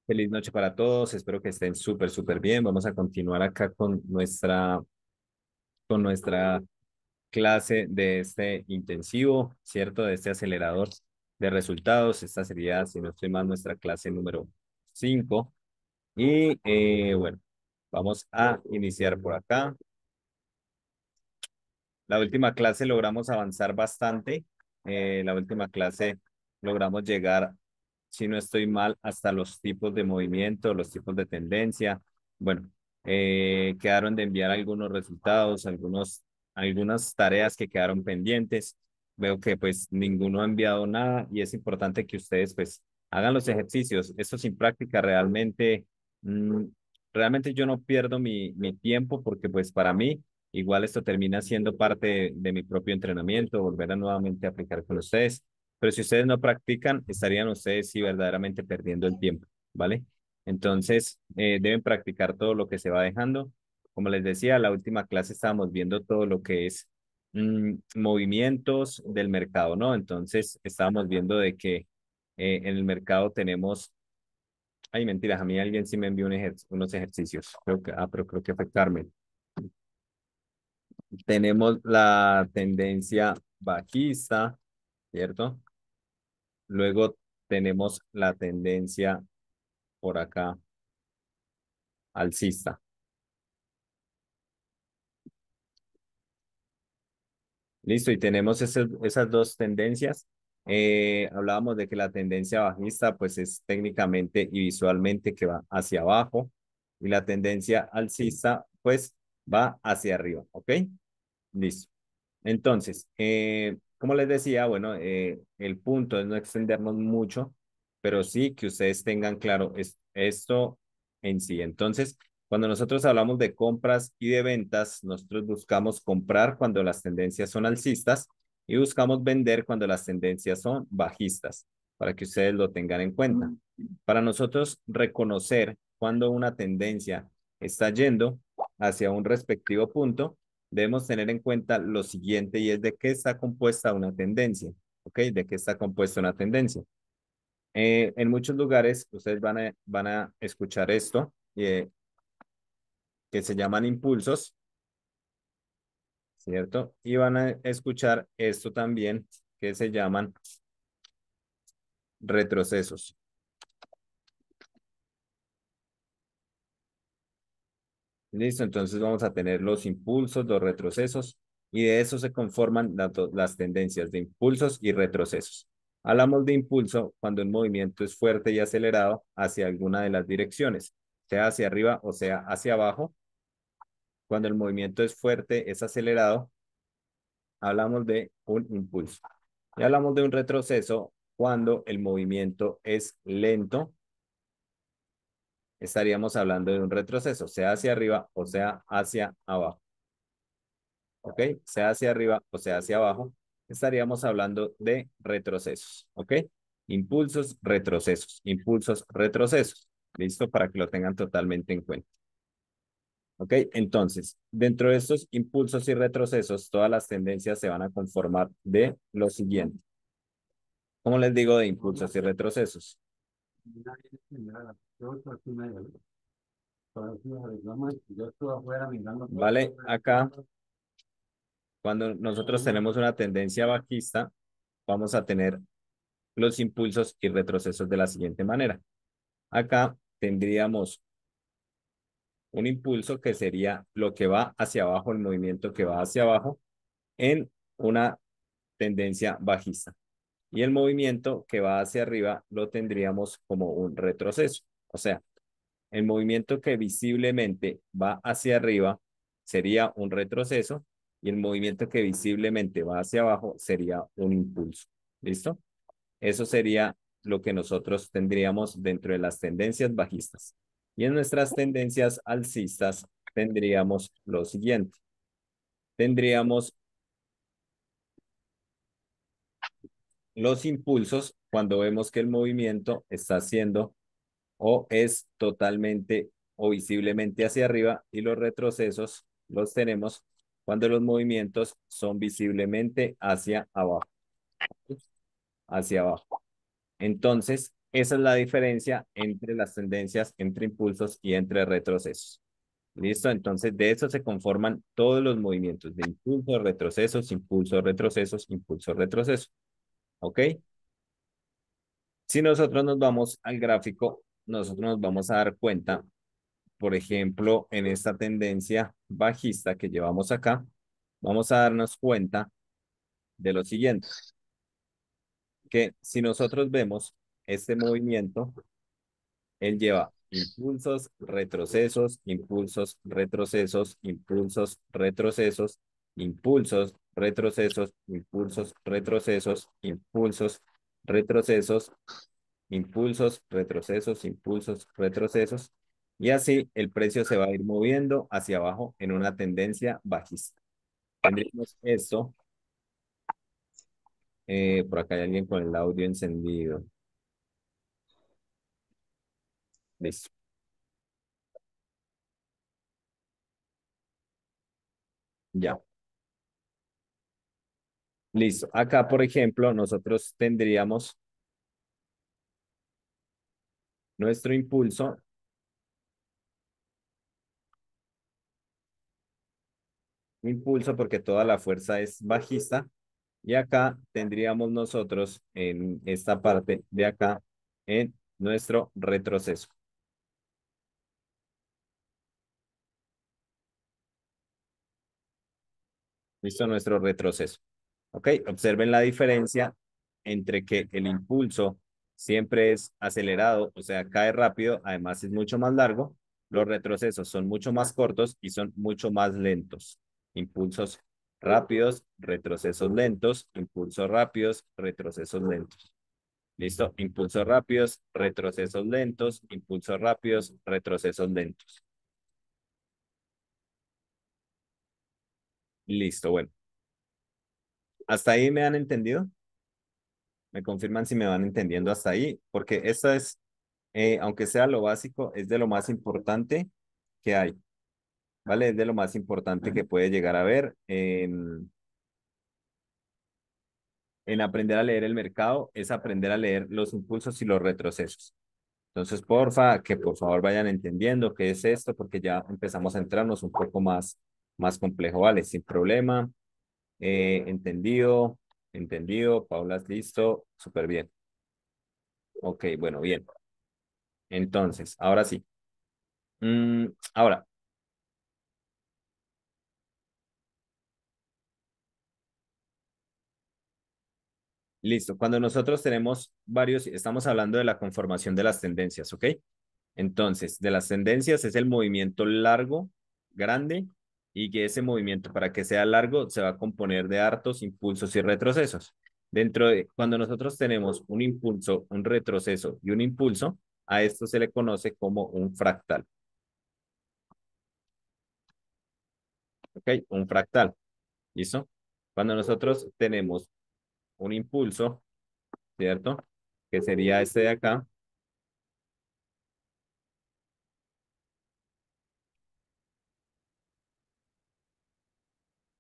Feliz noche para todos, espero que estén súper bien. Vamos a continuar acá con nuestra clase de este intensivo, ¿cierto? De este acelerador de resultados. Esta sería, si no estoy mal, nuestra clase número 5. Y bueno, vamos a iniciar por acá. La última clase logramos avanzar bastante. La última clase logramos llegar, si no estoy mal, hasta los tipos de movimiento, los tipos de tendencia. Bueno, quedaron de enviar algunos resultados, algunas tareas que quedaron pendientes. Veo que pues ninguno ha enviado nada y es importante que ustedes pues hagan los ejercicios. Esto sin práctica mm, realmente yo no pierdo mi tiempo porque pues para mí igual esto termina siendo parte de mi propio entrenamiento, volver a nuevamente aplicar con ustedes. Pero si ustedes no practican, estarían ustedes sí verdaderamente perdiendo el tiempo, ¿vale? Entonces, deben practicar todo lo que se va dejando. Como les decía, la última clase estábamos viendo todo lo que es movimientos del mercado, ¿no? Entonces, estábamos viendo de que en el mercado tenemos, ay, mentiras, a mí alguien sí me envió unos ejercicios, pero creo que fue Carmen. Tenemos la tendencia bajista, ¿cierto? Luego tenemos la tendencia por acá alcista. Listo, y tenemos esas dos tendencias. Hablábamos de que la tendencia bajista pues es técnicamente y visualmente que va hacia abajo y la tendencia alcista pues va hacia arriba, ¿ok? Listo. Entonces, como les decía, bueno, el punto es no extendernos mucho, pero sí que ustedes tengan claro esto en sí. Entonces, cuando nosotros hablamos de compras y de ventas, nosotros buscamos comprar cuando las tendencias son alcistas y buscamos vender cuando las tendencias son bajistas, para que ustedes lo tengan en cuenta. Para nosotros reconocer cuando una tendencia está yendo hacia un respectivo punto, debemos tener en cuenta lo siguiente y es de qué está compuesta una tendencia, ¿ok? ¿De qué está compuesta una tendencia? En muchos lugares ustedes van a escuchar esto, que se llaman impulsos, ¿cierto? Y van a escuchar esto también, que se llaman retrocesos. Listo, entonces vamos a tener los impulsos, los retrocesos, y de eso se conforman las tendencias de impulsos y retrocesos. Hablamos de impulso cuando un movimiento es fuerte y acelerado hacia alguna de las direcciones, sea hacia arriba o sea hacia abajo. Cuando el movimiento es fuerte, es acelerado, hablamos de un impulso. Y hablamos de un retroceso cuando el movimiento es lento, estaríamos hablando de un retroceso, sea hacia arriba o sea hacia abajo. ¿Ok? Sea hacia arriba o sea hacia abajo, estaríamos hablando de retrocesos. ¿Ok? Impulsos, retrocesos. ¿Listo? Para que lo tengan totalmente en cuenta. ¿Ok? Entonces, dentro de estos impulsos y retrocesos, todas las tendencias se van a conformar de lo siguiente. ¿Cómo les digo de impulsos y retrocesos? Vale, acá, cuando nosotros tenemos una tendencia bajista, vamos a tener los impulsos y retrocesos de la siguiente manera. Acá tendríamos un impulso que sería lo que va hacia abajo, el movimiento que va hacia abajo en una tendencia bajista. Y el movimiento que va hacia arriba lo tendríamos como un retroceso. O sea, el movimiento que visiblemente va hacia arriba sería un retroceso y el movimiento que visiblemente va hacia abajo sería un impulso. ¿Listo? Eso sería lo que nosotros tendríamos dentro de las tendencias bajistas. Y en nuestras tendencias alcistas tendríamos lo siguiente. Tendríamos los impulsos cuando vemos que el movimiento está haciendo o es totalmente o visiblemente hacia arriba y los retrocesos los tenemos cuando los movimientos son visiblemente hacia abajo. Hacia abajo. Entonces, Esa es la diferencia entre las tendencias, entre impulsos y entre retrocesos. ¿Listo? Entonces, de eso se conforman todos los movimientos de impulsos, retrocesos, impulsos, retrocesos, impulsos, retrocesos. ¿Ok? Si nosotros nos vamos al gráfico, nosotros nos vamos a dar cuenta, por ejemplo, en esta tendencia bajista que llevamos acá, vamos a darnos cuenta de lo siguiente, que si nosotros vemos este movimiento, él lleva impulsos, retrocesos, impulsos, retrocesos, impulsos, retrocesos, impulsos, retrocesos, impulsos, retrocesos, impulsos, retrocesos, impulsos, retrocesos, impulsos, retrocesos. Y así el precio se va a ir moviendo hacia abajo en una tendencia bajista. Tendríamos esto. Por acá hay alguien con el audio encendido. Listo. Ya. Listo. Acá, por ejemplo, nosotros tendríamos nuestro impulso porque toda la fuerza es bajista. Y acá tendríamos nosotros en esta parte de acá en nuestro retroceso. Listo, nuestro retroceso. Ok, observen la diferencia entre que el impulso siempre es acelerado, o sea, cae rápido, además es mucho más largo. Los retrocesos son mucho más cortos y son mucho más lentos. Impulsos rápidos, retrocesos lentos, impulsos rápidos, retrocesos lentos. ¿Listo? Impulsos rápidos, retrocesos lentos, impulsos rápidos, retrocesos lentos. Listo, bueno. ¿Hasta ahí me han entendido? Me confirman si me van entendiendo hasta ahí, porque esto es, aunque sea lo básico, es de lo más importante que hay, ¿vale? Es de lo más importante que puede llegar a ver en aprender a leer el mercado, es aprender a leer los impulsos y los retrocesos. Entonces, porfa, que por favor vayan entendiendo qué es esto, porque ya empezamos a entrarnos un poco más complejo, ¿vale? Sin problema. Entendido, entendido. Paula, listo. Súper bien. Ok, bueno, bien. Entonces, ahora sí. Ahora, listo. Cuando nosotros tenemos varios, estamos hablando de la conformación de las tendencias, ¿ok? Entonces, de las tendencias es el movimiento largo, grande, y que ese movimiento, para que sea largo, se va a componer de hartos impulsos y retrocesos. Cuando nosotros tenemos un impulso, un retroceso y un impulso, a esto se le conoce como un fractal, ¿ok? Un fractal, ¿listo? Cuando nosotros tenemos un impulso, ¿cierto? Que sería este de acá.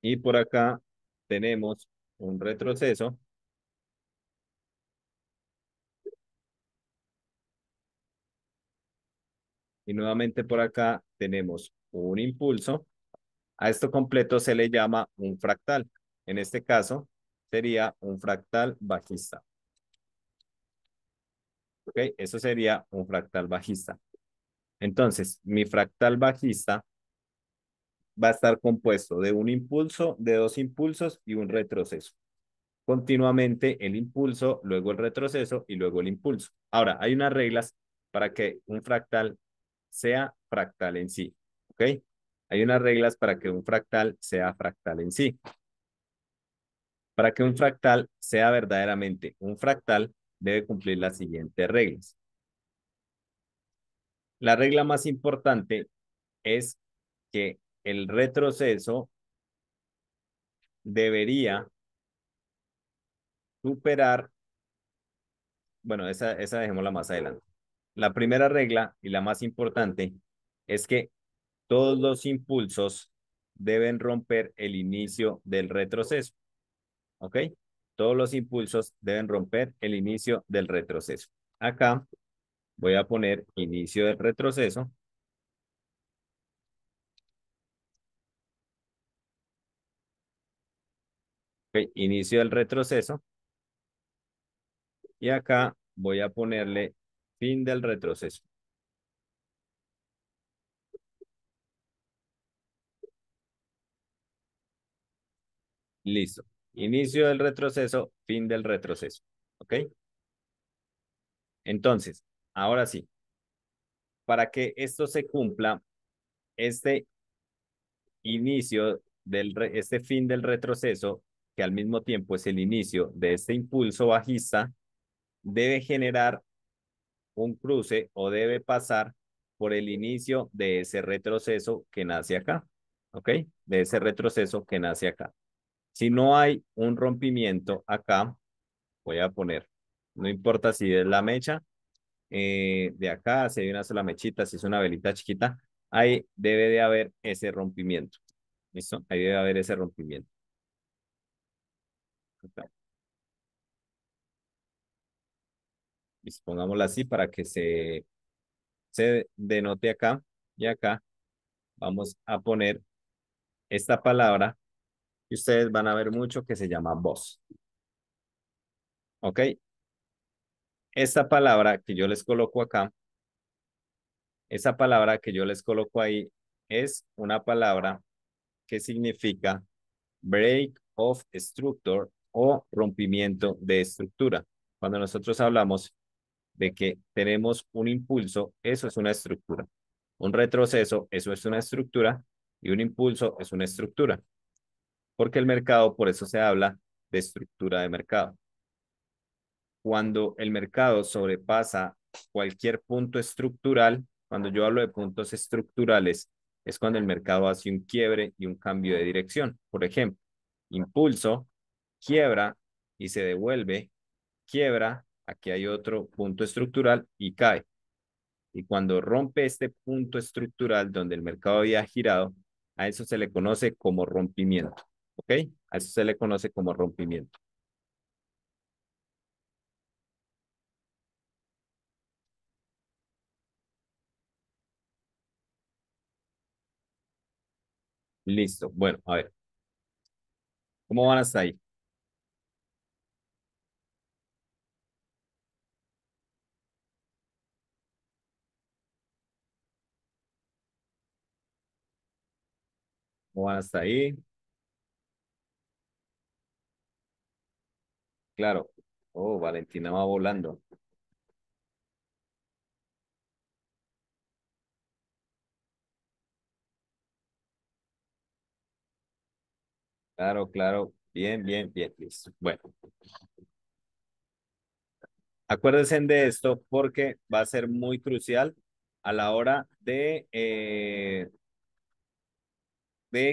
Y por acá tenemos un retroceso. Y nuevamente por acá tenemos un impulso. A esto completo se le llama un fractal. En este caso sería un fractal bajista. ¿Ok? Eso sería un fractal bajista. Entonces, mi fractal bajista va a estar compuesto de un impulso, de dos impulsos y un retroceso. Continuamente el impulso, luego el retroceso y luego el impulso. Ahora, hay unas reglas para que un fractal sea fractal en sí. ¿Ok? Hay unas reglas para que un fractal sea fractal en sí. Para que un fractal sea verdaderamente un fractal, debe cumplir las siguientes reglas. La regla más importante es que el retroceso debería superar, bueno, esa dejémosla más adelante. La primera regla y la más importante es que todos los impulsos deben romper el inicio del retroceso. ¿Ok? Todos los impulsos deben romper el inicio del retroceso. acá voy a poner inicio del retroceso. Ok, inicio del retroceso. Y acá voy a ponerle fin del retroceso. Listo. Inicio del retroceso, fin del retroceso. ¿Ok? Entonces, ahora sí, para que esto se cumpla, este este fin del retroceso, que al mismo tiempo es el inicio de este impulso bajista, debe generar un cruce o debe pasar por el inicio de ese retroceso que nace acá. ¿Ok? De ese retroceso que nace acá. Si no hay un rompimiento acá, voy a poner, no importa si es la mecha de acá, si hay una sola mechita, si es una velita chiquita, ahí debe de haber ese rompimiento. ¿Listo? Ahí debe haber ese rompimiento. Acá. Listo, pongámoslo así para que se denote acá y acá. Vamos a poner esta palabra y ustedes van a ver mucho que se llama voz. ¿Ok? Esta palabra que yo les coloco acá, esa palabra que yo les coloco ahí es una palabra que significa break of structure o rompimiento de estructura. Cuando nosotros hablamos de que tenemos un impulso, eso es una estructura. Un retroceso, eso es una estructura y un impulso es una estructura. Porque el mercado, por eso se habla de estructura de mercado. Cuando el mercado sobrepasa cualquier punto estructural, cuando yo hablo de puntos estructurales, es cuando el mercado hace un quiebre y un cambio de dirección. Por ejemplo, impulso, quiebra y se devuelve, quiebra, aquí hay otro punto estructural y cae. Y cuando rompe este punto estructural donde el mercado había girado, a eso se le conoce como rompimiento. ¿Ok? A eso se le conoce como rompimiento. Listo. Bueno, a ver, ¿cómo van hasta ahí? ¿Cómo van hasta ahí? Claro. Oh, Valentina va volando. Claro, claro. Bien, bien, bien. Listo. Bueno, acuérdense de esto porque va a ser muy crucial a la hora de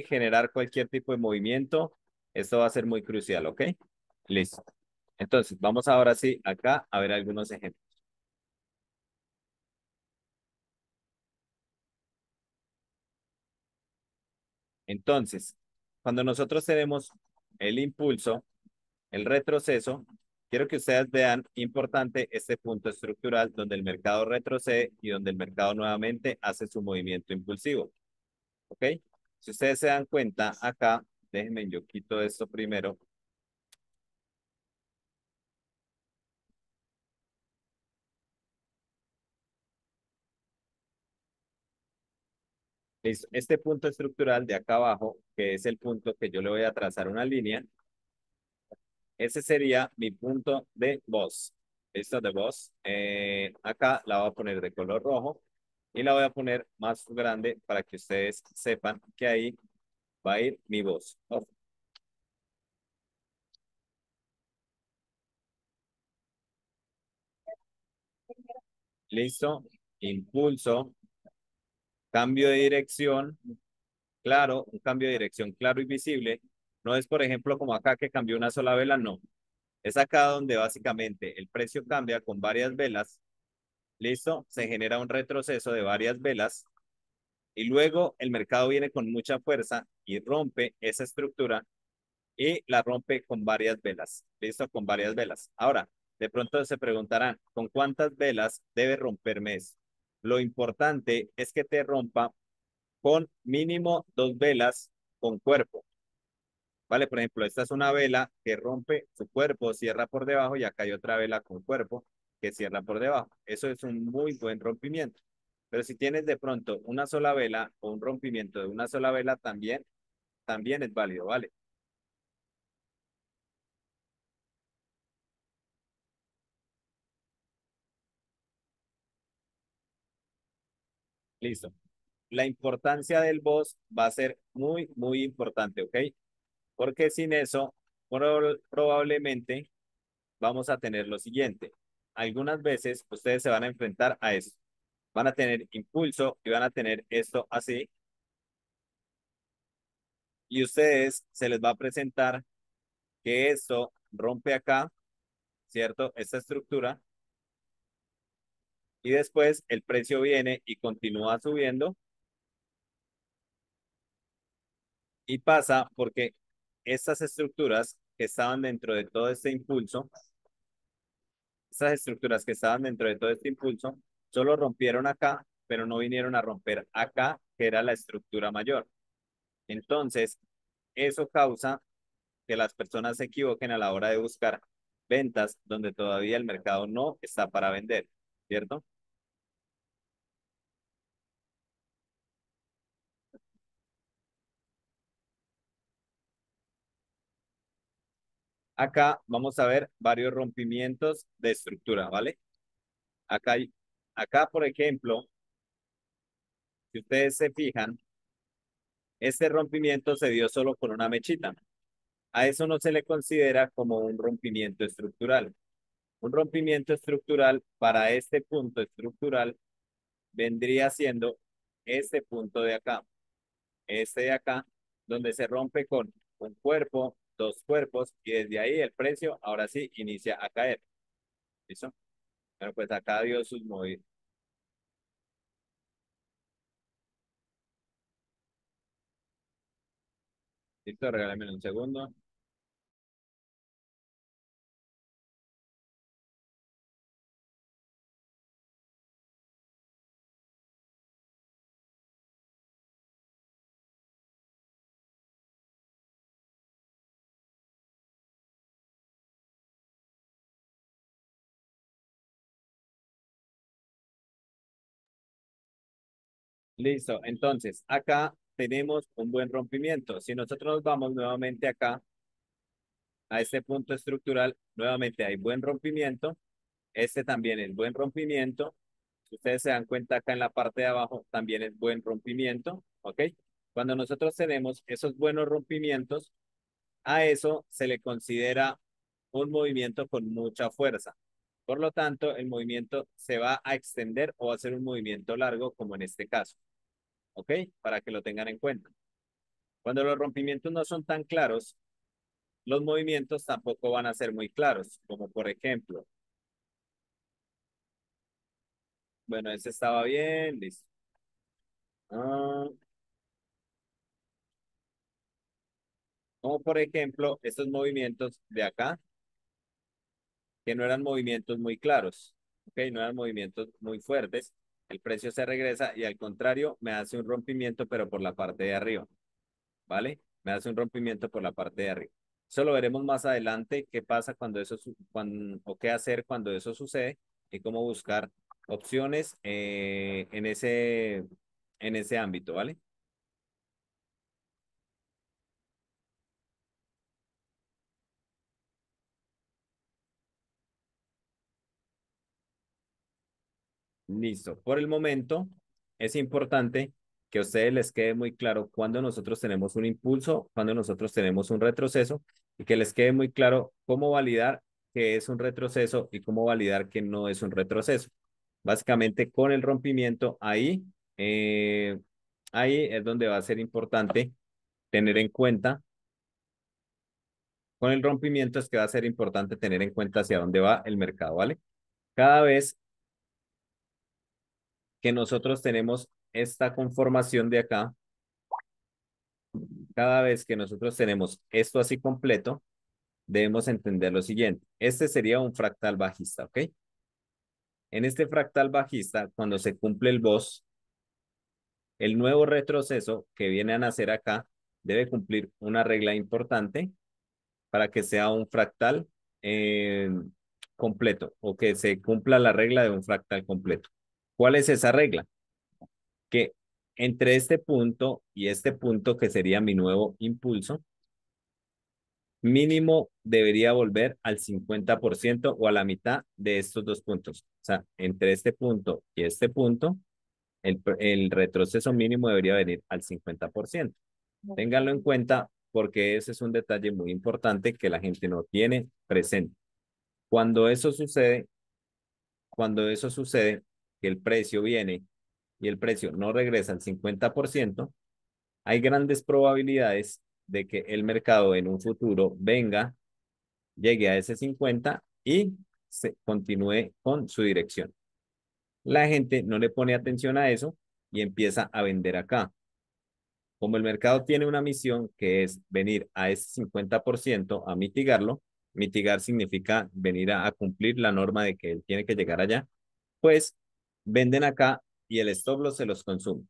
generar cualquier tipo de movimiento. Esto va a ser muy crucial, ¿ok? Listo. Entonces, vamos ahora sí acá a ver algunos ejemplos. Entonces, cuando nosotros tenemos el impulso, el retroceso, quiero que ustedes vean importante este punto estructural donde el mercado retrocede y donde el mercado nuevamente hace su movimiento impulsivo. ¿Ok? Si ustedes se dan cuenta acá, déjenme, yo quito esto primero. Listo. Este punto estructural de acá abajo, que es el punto que yo le voy a trazar una línea, ese sería mi punto de voz. ¿Listo? De voz. Acá la voy a poner de color rojo y la voy a poner más grande para que ustedes sepan que ahí va a ir mi voz. Off. Listo. Impulso. Cambio de dirección. Claro, un cambio de dirección claro y visible. No es, por ejemplo, como acá que cambió una sola vela, no. Es acá donde básicamente el precio cambia con varias velas. Listo. Se genera un retroceso de varias velas y luego el mercado viene con mucha fuerza y rompe esa estructura y la rompe con varias velas. Listo, con varias velas. Ahora, De pronto se preguntarán, ¿con cuántas velas debe romperme eso? Lo importante es que te rompa con mínimo 2 velas con cuerpo. ¿Vale? Por ejemplo, esta es una vela que rompe su cuerpo, cierra por debajo y acá hay otra vela con cuerpo que cierra por debajo. Eso es un muy buen rompimiento. Pero si tienes de pronto una sola vela o un rompimiento de una sola vela, también es válido, ¿vale? Listo. La importancia del boss va a ser muy importante, ¿ok? Porque sin eso, probablemente vamos a tener lo siguiente. Algunas veces ustedes se van a enfrentar a eso. Van a tener impulso y van a tener esto así. Y ustedes se les va a presentar que esto rompe acá, ¿cierto? Esta estructura. Y después el precio viene y continúa subiendo y pasa porque estas estructuras que estaban dentro de todo este impulso, estas estructuras que estaban dentro de todo este impulso, solo rompieron acá, pero no vinieron a romper acá, que era la estructura mayor. Entonces, eso causa que las personas se equivoquen a la hora de buscar ventas donde todavía el mercado no está para vender, ¿cierto? Acá vamos a ver varios rompimientos de estructura, ¿vale? Acá, acá, por ejemplo, si ustedes se fijan, este rompimiento se dio solo con una mechita. A eso no se le considera como un rompimiento estructural. Un rompimiento estructural para este punto estructural vendría siendo este punto de acá, este de acá, donde se rompe con un cuerpo, dos cuerpos, y desde ahí el precio ahora sí inicia a caer. ¿Listo? Pero pues acá dio sus movimientos. Listo, regálame un segundo. Listo, entonces acá tenemos un buen rompimiento. Si nosotros nos vamos nuevamente acá a este punto estructural, nuevamente hay buen rompimiento. Este también es buen rompimiento. Si ustedes se dan cuenta acá en la parte de abajo, también es buen rompimiento, ¿ok? Cuando nosotros tenemos esos buenos rompimientos, a eso se le considera un movimiento con mucha fuerza. Por lo tanto, el movimiento se va a extender o va a ser un movimiento largo, como en este caso, ¿ok? Para que lo tengan en cuenta. Cuando los rompimientos no son tan claros, los movimientos tampoco van a ser muy claros, como por ejemplo, bueno, este estaba bien, listo. Ah, como por ejemplo, estos movimientos de acá, que no eran movimientos muy claros, ¿ok? No eran movimientos muy fuertes. El precio se regresa y al contrario me hace un rompimiento, pero por la parte de arriba, ¿vale? Me hace un rompimiento por la parte de arriba. Eso lo veremos más adelante, qué pasa cuando o qué hacer cuando eso sucede y cómo buscar opciones en ese ámbito, ¿vale? Listo. Por el momento, es importante que a ustedes les quede muy claro cuando nosotros tenemos un impulso, cuando nosotros tenemos un retroceso y que les quede muy claro cómo validar que es un retroceso y cómo validar que no es un retroceso. Básicamente, con el rompimiento eh, ahí es donde va a ser importante tener en cuenta, con el rompimiento es que va a ser importante tener en cuenta hacia dónde va el mercado, ¿vale? Cada vez que nosotros tenemos esta conformación de acá, cada vez que nosotros tenemos esto así completo, debemos entender lo siguiente. Este sería un fractal bajista, ¿ok? En este fractal bajista, cuando se cumple el BOS, el nuevo retroceso que viene a nacer acá debe cumplir una regla importante para que sea un fractal eh, completo o que se cumpla la regla de un fractal completo. ¿Cuál es esa regla? Que entre este punto y este punto, que sería mi nuevo impulso, mínimo debería volver al 50% o a la mitad de estos dos puntos. O sea, entre este punto y este punto, el retroceso mínimo debería venir al 50%. Ténganlo en cuenta porque ese es un detalle muy importante que la gente no tiene presente. Cuando eso sucede, cuando eso sucede, que el precio viene y el precio no regresa al 50%, hay grandes probabilidades de que el mercado en un futuro venga, llegue a ese 50 y se continúe con su dirección. La gente no le pone atención a eso y empieza a vender acá. Como el mercado tiene una misión que es venir a ese 50% a mitigarlo, mitigar significa venir a cumplir la norma de que él tiene que llegar allá, pues venden acá y el stop loss se los consume.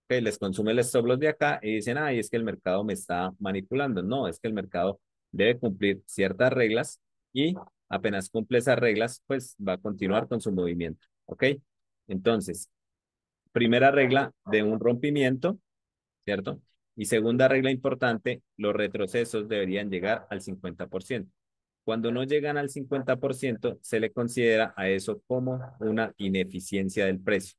Okay, les consume el stop loss de acá y dicen, ay, es que el mercado me está manipulando. No, es que el mercado debe cumplir ciertas reglas y apenas cumple esas reglas, pues va a continuar con su movimiento. ¿Ok? Entonces, primera regla de un rompimiento, ¿cierto? Y segunda regla importante, los retrocesos deberían llegar al 50%. Cuando no llegan al 50%, se le considera a eso como una ineficiencia del precio.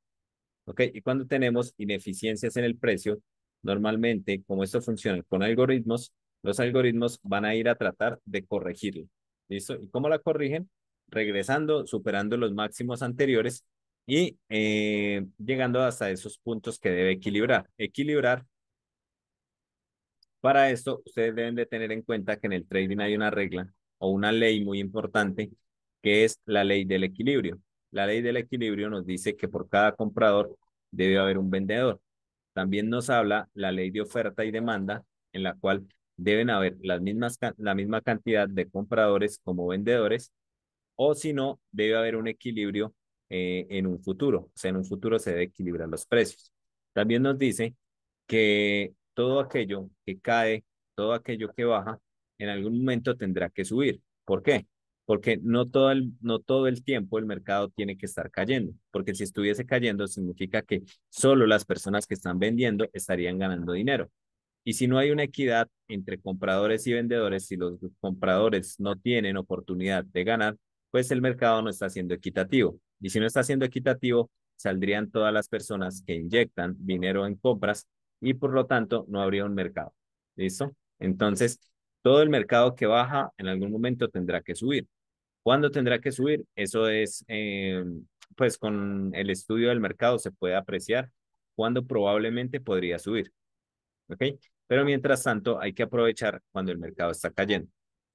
¿Ok? Y cuando tenemos ineficiencias en el precio, normalmente, como esto funciona con algoritmos, los algoritmos van a ir a tratar de corregirlo. ¿Listo? ¿Y cómo la corrigen? Regresando, superando los máximos anteriores y llegando hasta esos puntos que debe equilibrar. Equilibrar, para esto, ustedes deben de tener en cuenta que en el trading hay una regla o una ley muy importante que es la ley del equilibrio. La ley del equilibrio nos dice que por cada comprador debe haber un vendedor. También nos habla la ley de oferta y demanda, en la cual deben haber la misma cantidad de compradores como vendedores, o si no, debe haber un equilibrio en un futuro. O sea, en un futuro se debe equilibrar los precios. También nos dice que todo aquello que cae, todo aquello que baja, en algún momento tendrá que subir. ¿Por qué? Porque no todo el tiempo el mercado tiene que estar cayendo, porque si estuviese cayendo significa que solo las personas que están vendiendo estarían ganando dinero. Y si no hay una equidad entre compradores y vendedores, si los compradores no tienen oportunidad de ganar, pues el mercado no está siendo equitativo. Y si no está siendo equitativo, saldrían todas las personas que inyectan dinero en compras y por lo tanto no habría un mercado. ¿Listo? Entonces, todo el mercado que baja en algún momento tendrá que subir. ¿Cuándo tendrá que subir? Eso es, pues con el estudio del mercado se puede apreciar cuándo probablemente podría subir. ¿Ok? Pero mientras tanto, hay que aprovechar cuando el mercado está cayendo.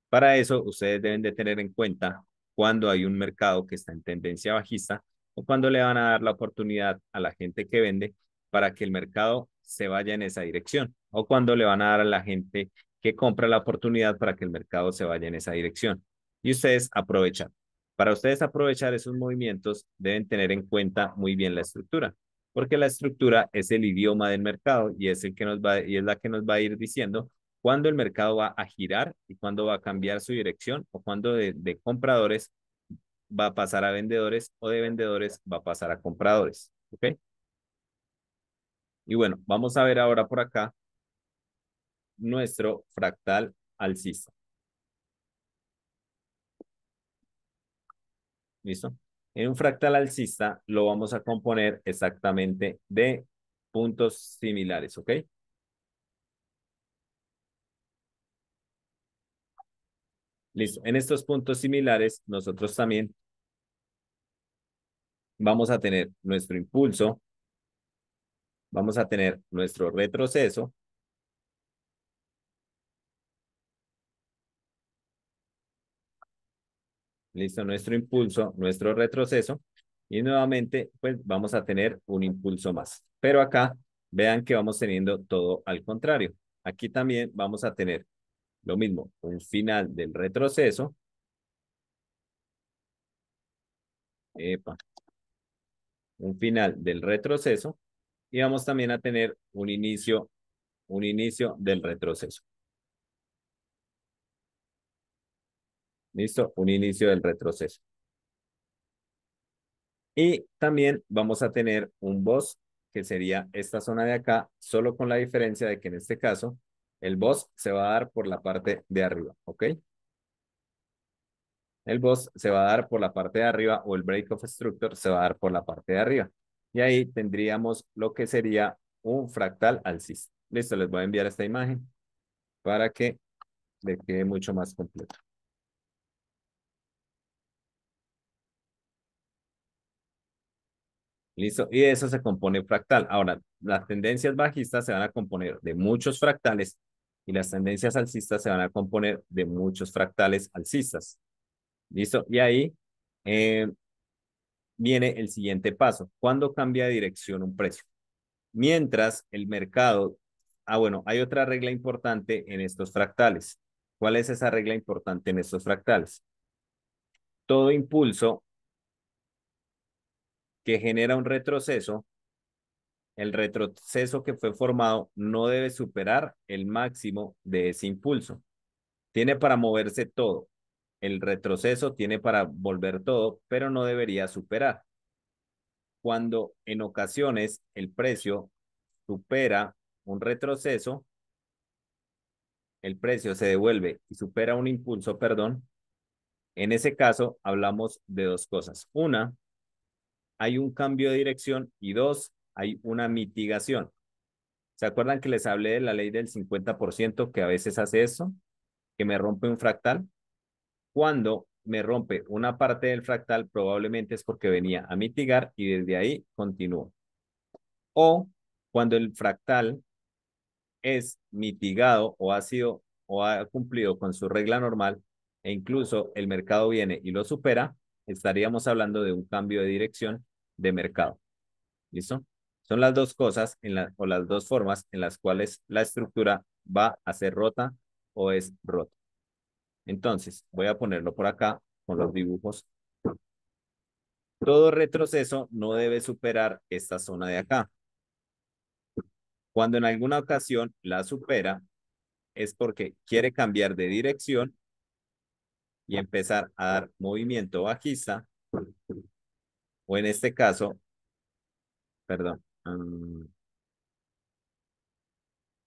Para eso, ustedes deben de tener en cuenta cuando hay un mercado que está en tendencia bajista o cuando le van a dar la oportunidad a la gente que vende para que el mercado se vaya en esa dirección o cuando le van a dar a la gente que compra la oportunidad para que el mercado se vaya en esa dirección. Y ustedes aprovechan. Para ustedes aprovechar esos movimientos, deben tener en cuenta muy bien la estructura, porque la estructura es el idioma del mercado y es el que nos va y es la que nos va a ir diciendo cuándo el mercado va a girar y cuándo va a cambiar su dirección o cuándo de compradores va a pasar a vendedores o de vendedores va a pasar a compradores. ¿Ok? Y bueno, vamos a ver ahora por acá nuestro fractal alcista. ¿Listo? En un fractal alcista lo vamos a componer exactamente de puntos similares. ¿Ok? Listo. En estos puntos similares, nosotros también vamos a tener nuestro impulso, vamos a tener nuestro retroceso, listo, nuestro impulso, nuestro retroceso, y nuevamente, pues vamos a tener un impulso más. Pero acá, vean que vamos teniendo todo al contrario. Aquí también vamos a tener Lo mismo, un final del retroceso. Epa, un final del retroceso. Y vamos también a tener un inicio del retroceso. ¿Listo? Un inicio del retroceso. Y también vamos a tener un boss, que sería esta zona de acá, solo con la diferencia de que en este caso, el boss se va a dar por la parte de arriba, ¿ok? El boss se va a dar por la parte de arriba o el break of structure se va a dar por la parte de arriba. Y ahí tendríamos lo que sería un fractal alcista. Listo, les voy a enviar esta imagen para que le quede mucho más completo. Listo, y de eso se compone fractal. Ahora, las tendencias bajistas se van a componer de muchos fractales y las tendencias alcistas se van a componer de muchos fractales alcistas. Listo, y ahí eh, viene el siguiente paso. ¿Cuándo cambia de dirección un precio? Mientras el mercado, bueno, hay otra regla importante en estos fractales. ¿Cuál es esa regla importante en estos fractales? Todo impulso que genera un retroceso, el retroceso que fue formado no debe superar el máximo de ese impulso. Tiene para moverse todo. El retroceso tiene para volver todo, pero no debería superar. Cuando en ocasiones el precio supera un retroceso, el precio se devuelve y supera un impulso, perdón, en ese caso hablamos de dos cosas. Una, hay un cambio de dirección y dos, hay una mitigación. ¿Se acuerdan que les hablé de la ley del 50% que a veces hace eso? Que me rompe un fractal. Cuando me rompe una parte del fractal, probablemente es porque venía a mitigar y desde ahí continúo. O cuando el fractal es mitigado o ha sido o ha cumplido con su regla normal e incluso el mercado viene y lo supera, estaríamos hablando de un cambio de dirección de mercado. ¿Listo? Son las dos cosas o las dos formas en las cuales la estructura va a ser rota o es rota. Entonces, voy a ponerlo por acá con los dibujos. Todo retroceso no debe superar esta zona de acá. Cuando en alguna ocasión la supera, es porque quiere cambiar de dirección y empezar a dar movimiento bajista, o en este caso, perdón,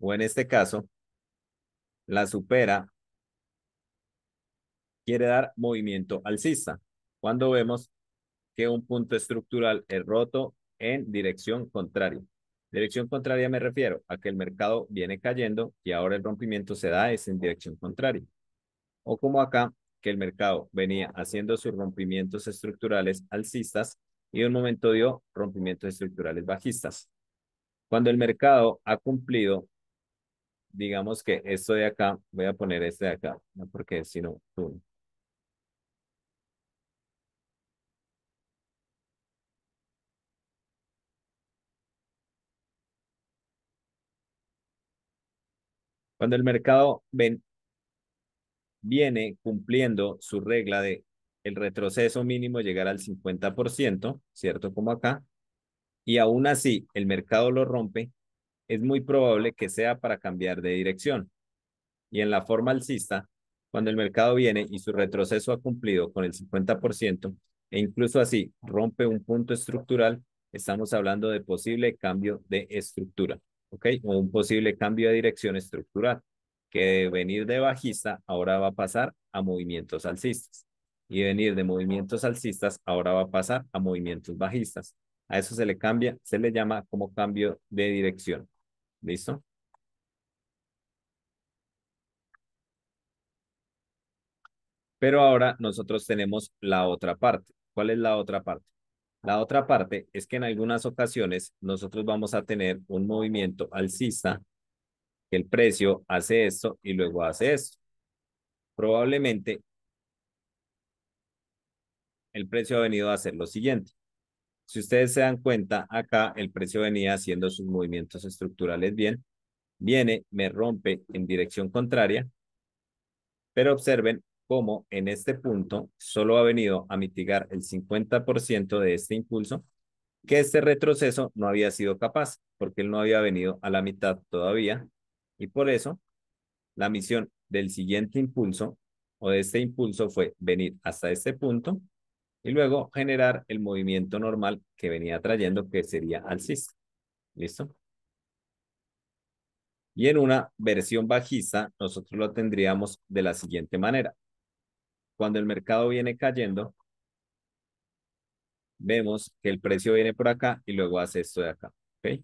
o en este caso, la supera, quiere dar movimiento alcista. Cuando vemos que un punto estructural es roto en dirección contraria. Dirección contraria me refiero a que el mercado viene cayendo y ahora el rompimiento se da es en dirección contraria. O como acá, que el mercado venía haciendo sus rompimientos estructurales alcistas y de un momento dio rompimientos estructurales bajistas. Cuando el mercado ha cumplido, digamos que esto de acá, voy a poner este de acá, ¿no? Porque si no, cuando el mercado viene cumpliendo su regla de el retroceso mínimo llegar al 50%, ¿cierto? Como acá, y aún así el mercado lo rompe, es muy probable que sea para cambiar de dirección. Y en la forma alcista, cuando el mercado viene y su retroceso ha cumplido con el 50% e incluso así rompe un punto estructural, estamos hablando de posible cambio de estructura, ¿ok? O un posible cambio de dirección estructural, que de venir de bajista ahora va a pasar a movimientos alcistas. Y de venir de movimientos alcistas ahora va a pasar a movimientos bajistas. A eso se le cambia, se le llama como cambio de dirección. ¿Listo? Pero ahora nosotros tenemos la otra parte. ¿Cuál es la otra parte? La otra parte es que en algunas ocasiones nosotros vamos a tener un movimiento alcista, que el precio hace esto y luego hace esto. Probablemente el precio ha venido a hacer lo siguiente. Si ustedes se dan cuenta, acá el precio venía haciendo sus movimientos estructurales bien, viene, me rompe en dirección contraria Pero observen cómo en este punto solo ha venido a mitigar el 50% de este impulso, que este retroceso no había sido capaz, porque él no había venido a la mitad todavía, y por eso la misión del siguiente impulso o de este impulso fue venir hasta este punto y luego generar el movimiento normal que venía trayendo, que sería alcista. ¿Listo? Y en una versión bajista, nosotros lo tendríamos de la siguiente manera. Cuando el mercado viene cayendo, vemos que el precio viene por acá y luego hace esto de acá. ¿Ok?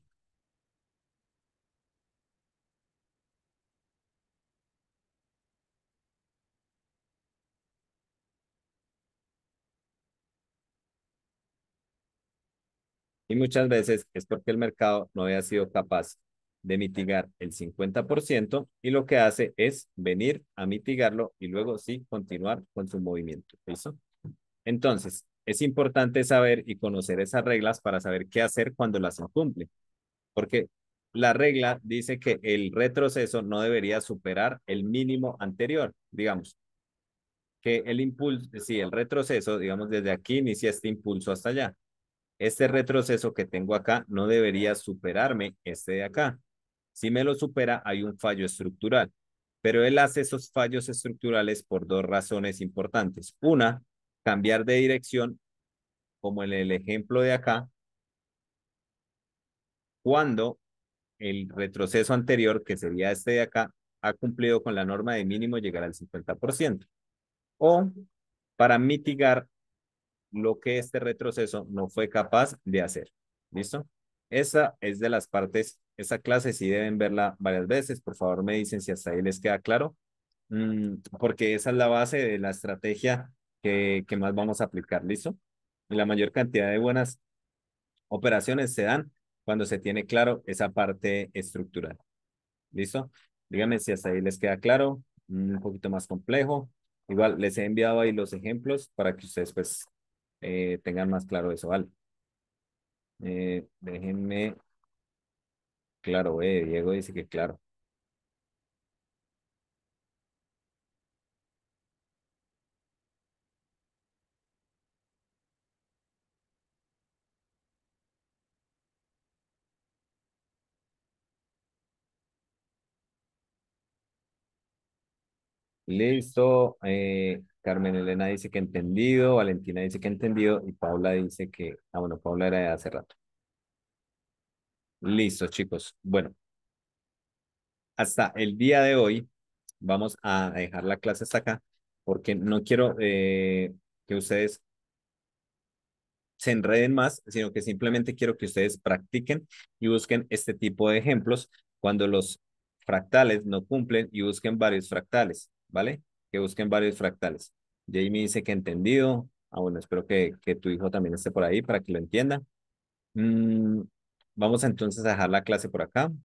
Y muchas veces es porque el mercado no había sido capaz de mitigar el 50% y lo que hace es venir a mitigarlo y luego sí continuar con su movimiento. ¿Listo? Entonces, es importante saber y conocer esas reglas para saber qué hacer cuando las incumple, porque la regla dice que el retroceso no debería superar el mínimo anterior, digamos, que el impulso, sí, el retroceso, digamos, desde aquí inicia este impulso hasta allá. Este retroceso que tengo acá no debería superarme este de acá. Si me lo supera, hay un fallo estructural, pero él hace esos fallos estructurales por dos razones importantes. Una, cambiar de dirección, como en el ejemplo de acá, cuando el retroceso anterior, que sería este de acá, ha cumplido con la norma de mínimo llegar al 50%. O para mitigar lo que este retroceso no fue capaz de hacer. ¿Listo? Esa es de las partes, esa clase sí deben verla varias veces. Por favor, me dicen si hasta ahí les queda claro, porque esa es la base de la estrategia que más vamos a aplicar. ¿Listo? Y la mayor cantidad de buenas operaciones se dan cuando se tiene claro esa parte estructural. ¿Listo? Díganme si hasta ahí les queda claro, un poquito más complejo. Igual les he enviado ahí los ejemplos para que ustedes pues tengan más claro eso, ¿vale? Déjenme, claro, Diego dice que claro. Listo. Carmen Elena dice que entendido, Valentina dice que entendido y Paula dice que, bueno, Paula era de hace rato. Listo, chicos. Bueno, hasta el día de hoy vamos a dejar la clase hasta acá porque no quiero que ustedes se enreden más, sino que simplemente quiero que ustedes practiquen y busquen este tipo de ejemplos cuando los fractales no cumplen y busquen varios fractales, ¿vale? Que busquen varios fractales. Jamie dice que entendido. Bueno, espero que tu hijo también esté por ahí para que lo entienda. Mm, Vamos entonces a dejar la clase por acá.